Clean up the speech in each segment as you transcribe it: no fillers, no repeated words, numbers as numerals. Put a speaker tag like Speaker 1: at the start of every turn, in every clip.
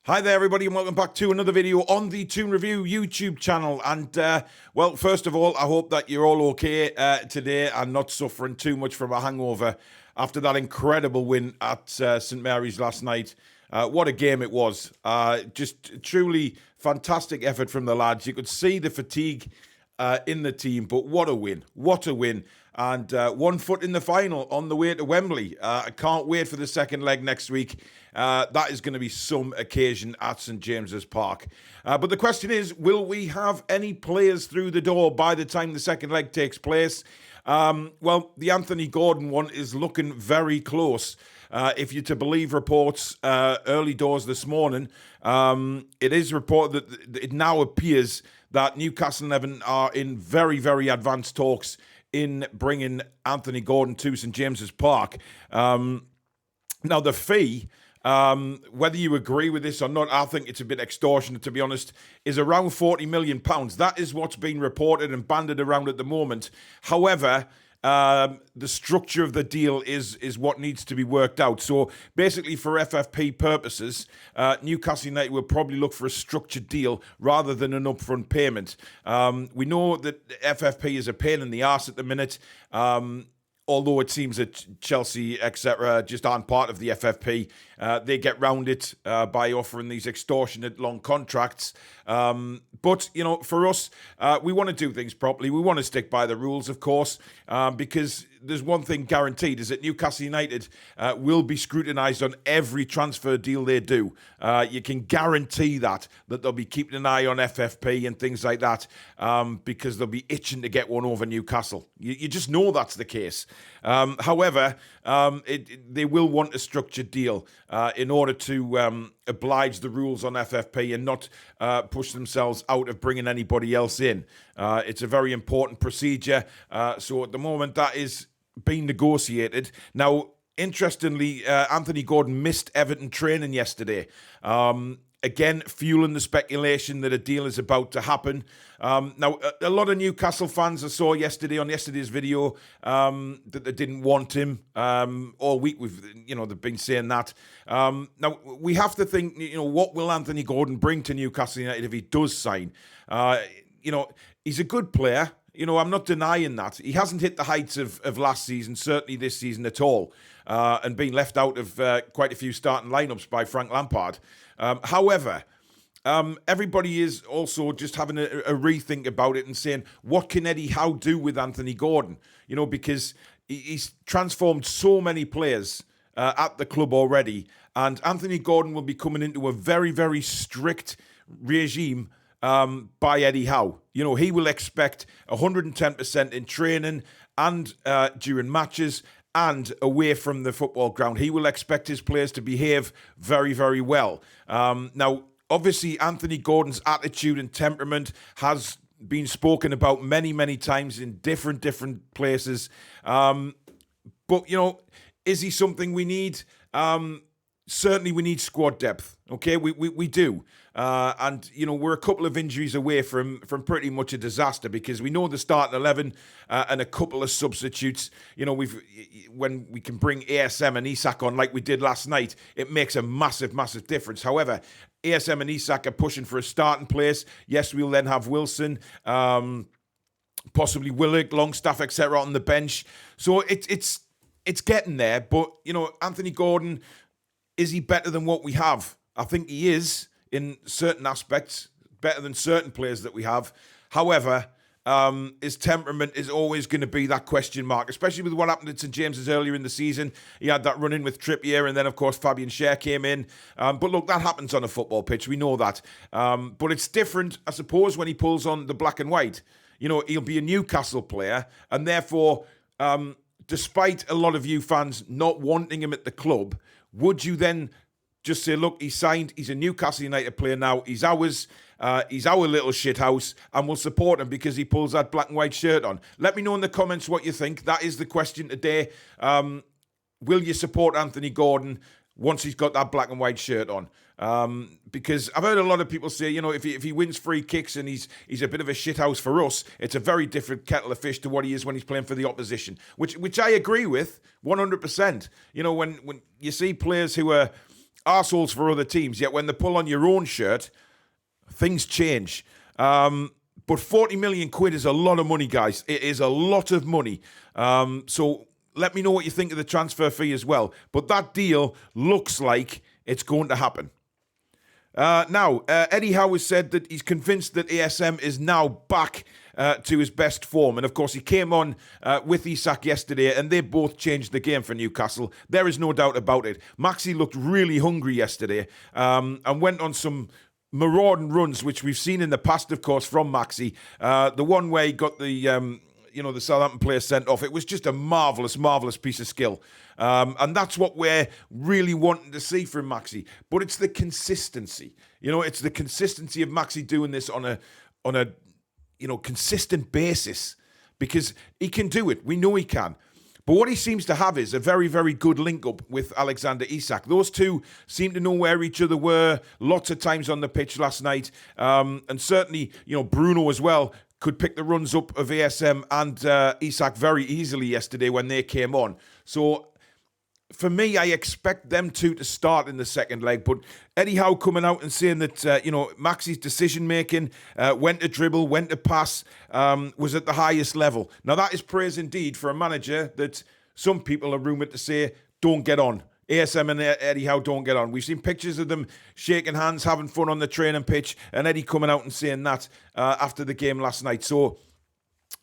Speaker 1: Hi there, everybody, and welcome back to another video on the Toon Review YouTube channel. And, well, first of all, I hope that you're all okay today and not suffering too much from a hangover after that incredible win at St Mary's last night. What a game it was. Just truly fantastic effort from the lads. You could see the fatigue in the team, but what a win. What a win. And 1 foot in the final on the way to Wembley. I can't wait for the second leg next week. That is going to be some occasion at St James's Park. But the question is, will we have any players through the door by the time the second leg takes place? Well, the Anthony Gordon one is looking very close. If you're to believe reports early doors this morning, it is reported that it now appears that Newcastle and Everton are in very, very advanced talks in bringing Anthony Gordon to St James's Park. Now, the fee, whether you agree with this or not, I think it's a bit extortionate, to be honest, is around £40 million. That is what's being reported and banded around at the moment. However, the structure of the deal is what needs to be worked out. So basically, for FFP purposes, Newcastle United will probably look for a structured deal rather than an upfront payment. We know that FFP is a pain in the arse at the minute. Although it seems that Chelsea, etc., just aren't part of the FFP, they get round it by offering these extortionate long contracts. But, you know, for us, we want to do things properly. We want to stick by the rules, of course, because there's one thing guaranteed, is that Newcastle United will be scrutinised on every transfer deal they do. You can guarantee that they'll be keeping an eye on FFP and things like that, because they'll be itching to get one over Newcastle. You just know that's the case. However, they will want a structured deal in order to oblige the rules on FFP and not push themselves out of bringing anybody else in. It's a very important procedure. So at the moment, that is being negotiated. Now, interestingly, Anthony Gordon missed Everton training yesterday. Again, fueling the speculation that a deal is about to happen. Now, a lot of Newcastle fans I saw yesterday on yesterday's video that they didn't want him. All week, they've been saying that. Now, we have to think, what will Anthony Gordon bring to Newcastle United if he does sign? He's a good player. I'm not denying that. He hasn't hit the heights of last season, certainly this season at all, and been left out of quite a few starting lineups by Frank Lampard. However, everybody is also just having a rethink about it and saying, what can Eddie Howe do with Anthony Gordon? Because he's transformed so many players at the club already, and Anthony Gordon will be coming into a very, very strict regime by Eddie Howe. He will expect 110% in training and during matches and away from the football ground. He will expect his players to behave very, very well. Now, obviously, Anthony Gordon's attitude and temperament has been spoken about many, many times in different places. But, is he something we need? Certainly we need squad depth, okay? We do. And, we're a couple of injuries away from pretty much a disaster, because we know the starting 11 and a couple of substitutes. When we can bring ASM and Isak on like we did last night, it makes a massive, massive difference. However, ASM and Isak are pushing for a starting place. Yes, we'll then have Wilson, possibly Willock, Longstaff, etc. on the bench. So it's getting there. But, Anthony Gordon, is he better than what we have? I think he is in certain aspects, better than certain players that we have. However, his temperament is always going to be that question mark, especially with what happened at St James's earlier in the season. He had that run-in with Trippier, and then, of course, Fabian Schär came in. But look, that happens on a football pitch. We know that. But it's different, I suppose, when he pulls on the black and white. He'll be a Newcastle player, and therefore, despite a lot of you fans not wanting him at the club, would you then just say, look, he's signed, he's a Newcastle United player now, he's ours, he's our little shithouse, and we'll support him because he pulls that black and white shirt on? Let me know in the comments what you think. That is the question today. Will you support Anthony Gordon once he's got that black and white shirt on? Because I've heard a lot of people say, if he wins free kicks and he's a bit of a shithouse for us, it's a very different kettle of fish to what he is when he's playing for the opposition, which I agree with 100%. When you see players who are arseholes for other teams, yet when they pull on your own shirt, things change. But 40 million quid is a lot of money, guys. It is a lot of money. So let me know what you think of the transfer fee as well. But that deal looks like it's going to happen. Now, Eddie Howe has said that he's convinced that ASM is now back to his best form. And, of course, he came on with Isak yesterday, and they both changed the game for Newcastle. There is no doubt about it. Maxi looked really hungry yesterday and went on some marauding runs, which we've seen in the past, of course, from Maxi. The one where he got the Southampton player sent off. It was just a marvellous, marvellous piece of skill. And that's what we're really wanting to see from Maxi. But it's the consistency. It's the consistency of Maxi doing this on a consistent basis, because he can do it. We know he can. But what he seems to have is a very, very good link-up with Alexander Isak. Those two seem to know where each other were lots of times on the pitch last night. And certainly, Bruno as well could pick the runs up of ASM and Isak very easily yesterday when they came on. So for me, I expect them two to start in the second leg. But Eddie Howe coming out and saying that, Maxi's decision-making, when to dribble, when to pass, was at the highest level. Now, that is praise indeed for a manager that some people are rumoured to say don't get on. ASM and Eddie Howe don't get on. We've seen pictures of them shaking hands, having fun on the training pitch, and Eddie coming out and saying that after the game last night. So,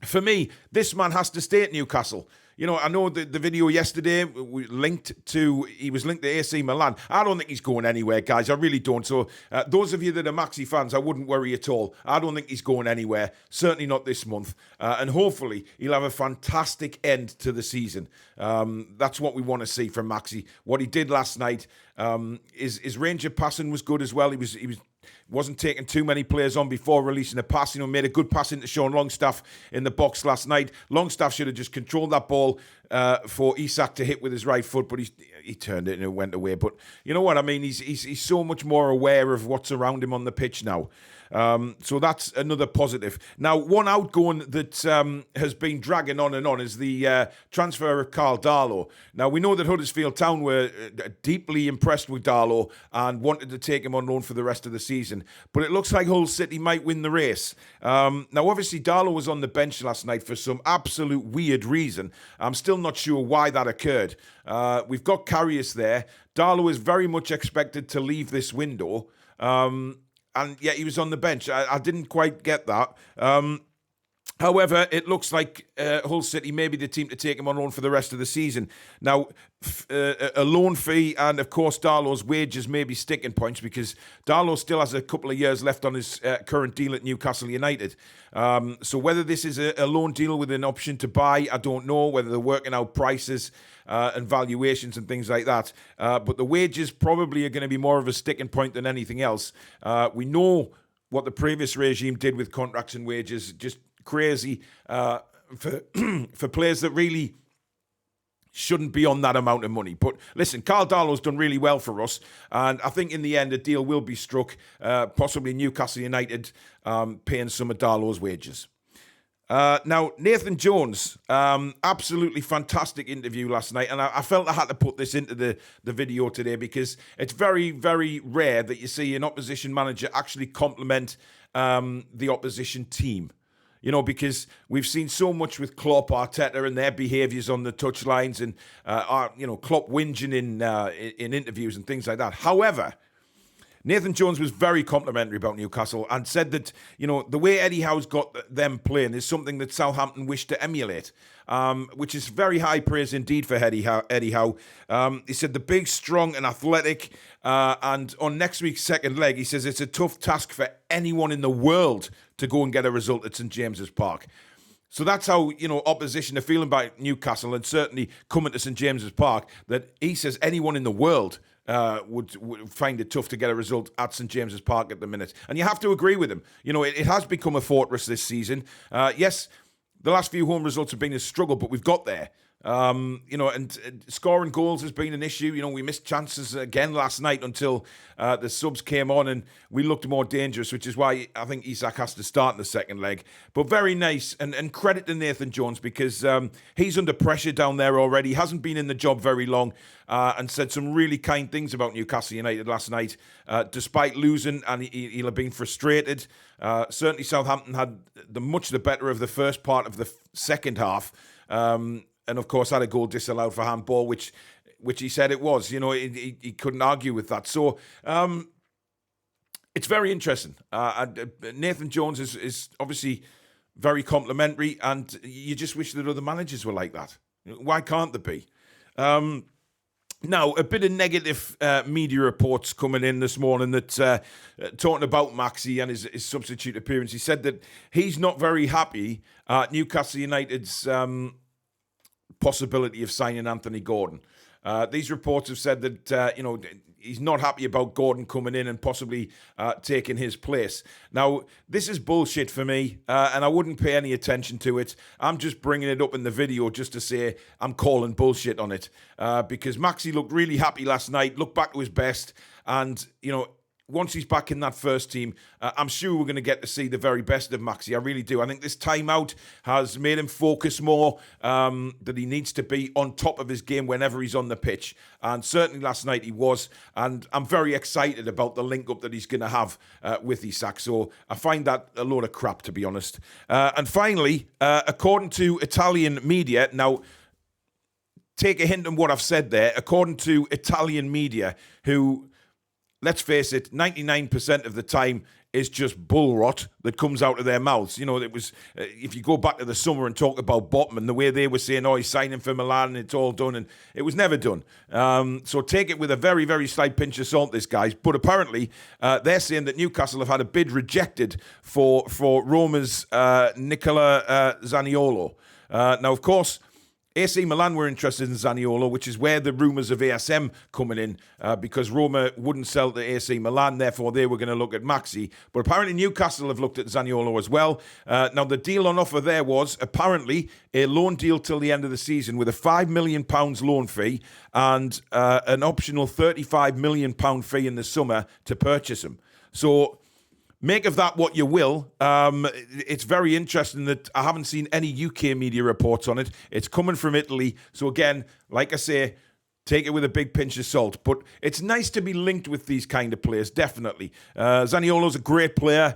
Speaker 1: for me, this man has to stay at Newcastle. I know the video yesterday, he was linked to AC Milan. I don't think he's going anywhere, guys. I really don't. So those of you that are Maxi fans, I wouldn't worry at all. I don't think he's going anywhere. Certainly not this month. And hopefully he'll have a fantastic end to the season. That's what we want to see from Maxi. What he did last night, his range of passing was good as well. He wasn't taking too many players on before releasing a pass. Made a good pass into Sean Longstaff in the box last night. Longstaff should have just controlled that ball for Isak to hit with his right foot, but he turned it and it went away. But you know what I mean? He's so much more aware of what's around him on the pitch now. So that's another positive. Now, one outgoing that has been dragging on and on is the transfer of Carl Darlow. Now, we know that Huddersfield Town were deeply impressed with Darlow and wanted to take him on loan for the rest of the season. But it looks like Hull City might win the race. Now, obviously, Darlow was on the bench last night for some absolute weird reason. I'm still not sure why that occurred. We've got Karius there. Darlow is very much expected to leave this window. And yet he was on the bench. I didn't quite get that. However, it looks like Hull City may be the team to take him on loan for the rest of the season. Now, a loan fee and, of course, Darlow's wages may be sticking points because Darlow still has a couple of years left on his current deal at Newcastle United. So whether this is a loan deal with an option to buy, I don't know. Whether they're working out prices and valuations and things like that. But the wages probably are going to be more of a sticking point than anything else. We know what the previous regime did with contracts and wages. Just crazy for players that really shouldn't be on that amount of money. But listen, Carl Darlow's done really well for us, and I think in the end a deal will be struck, possibly Newcastle United paying some of Darlow's wages. Now, Nathan Jones, absolutely fantastic interview last night, and I felt I had to put this into the video today because it's very, very rare that you see an opposition manager actually compliment the opposition team. Because we've seen so much with Klopp, Arteta, and their behaviours on the touchlines, and Klopp whinging in interviews and things like that. However, Nathan Jones was very complimentary about Newcastle and said that, the way Eddie Howe's got them playing is something that Southampton wish to emulate, which is very high praise indeed for Eddie Howe. He said the big, strong and athletic, and on next week's second leg, he says it's a tough task for anyone in the world to go and get a result at St James's Park. So that's how, opposition are feeling about Newcastle, and certainly coming to St James's Park, that he says anyone in the world would find it tough to get a result at St James's Park at the minute. And you have to agree with him. It has become a fortress this season. Yes, the last few home results have been a struggle, but we've got there. And scoring goals has been an issue. We missed chances again last night until the subs came on and we looked more dangerous, which is why I think Isak has to start in the second leg. But very nice, and credit to Nathan Jones, because he's under pressure down there already. He hasn't been in the job very long, and said some really kind things about Newcastle United last night, despite losing, and he'll have been frustrated. Certainly Southampton had much the better of the first part of the second half. And of course, had a goal disallowed for handball, which he said it was. He couldn't argue with that. So it's very interesting. Nathan Jones is obviously very complimentary, and you just wish that other managers were like that. Why can't there be? Now, a bit of negative media reports coming in this morning that talking about Maxi and his substitute appearance. He said that he's not very happy at Newcastle United's possibility of signing Anthony Gordon. These reports have said that, he's not happy about Gordon coming in and possibly taking his place. Now, this is bullshit for me, and I wouldn't pay any attention to it. I'm just bringing it up in the video just to say I'm calling bullshit on it, because Maxi looked really happy last night, looked back to his best, and, once he's back in that first team, I'm sure we're going to get to see the very best of Maxi. I really do. I think this timeout has made him focus more, that he needs to be on top of his game whenever he's on the pitch. And certainly last night he was. And I'm very excited about the link-up that he's going to have with Isak. So I find that a load of crap, to be honest. And finally, according to Italian media, now, take a hint on what I've said there. According to Italian media, who, let's face it, 99% of the time is just bull rot that comes out of their mouths. It was, if you go back to the summer and talk about Botman, the way they were saying, he's signing for Milan and it's all done, and it was never done. So take it with a very, very slight pinch of salt, this guys. But apparently, they're saying that Newcastle have had a bid rejected for Roma's Nicola Zaniolo. Now, of course, AC Milan were interested in Zaniolo, which is where the rumours of ASM coming in, because Roma wouldn't sell to AC Milan, therefore they were going to look at Maxi. But apparently Newcastle have looked at Zaniolo as well. Now the deal on offer there was apparently a loan deal till the end of the season with a £5 million loan fee and an optional £35 million fee in the summer to purchase him. So make of that what you will. It's very interesting that I haven't seen any UK media reports on it. It's coming from Italy. So again, like I say, take it with a big pinch of salt. But it's nice to be linked with these kind of players, definitely. Zaniolo's a great player.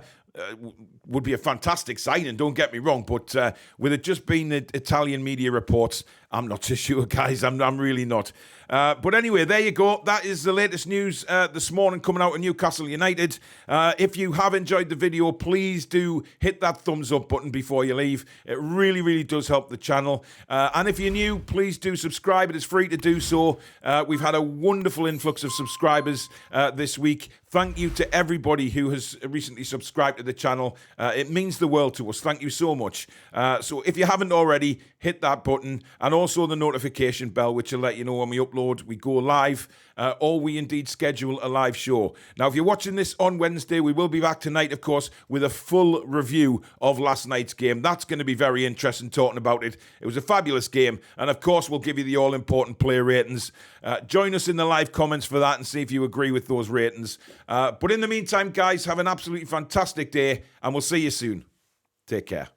Speaker 1: Would be a fantastic signing, don't get me wrong. But with it just being the Italian media reports, I'm not so sure, guys. I'm really not. But anyway, there you go. That is the latest news this morning coming out of Newcastle United. If you have enjoyed the video, please do hit that thumbs up button before you leave. It really, really does help the channel. And if you're new, please do subscribe. It is free to do so. We've had a wonderful influx of subscribers this week. Thank you to everybody who has recently subscribed to the channel. It means the world to us. Thank you so much. So if you haven't already, hit that button and also the notification bell, which will let you know when we upload, we go live, or we indeed schedule a live show. Now, if you're watching this on Wednesday, we will be back tonight, of course, with a full review of last night's game. That's going to be very interesting talking about it. It was a fabulous game. And of course, we'll give you the all-important player ratings. Join us in the live comments for that and see if you agree with those ratings. But in the meantime, guys, have an absolutely fantastic day and we'll see you soon. Take care.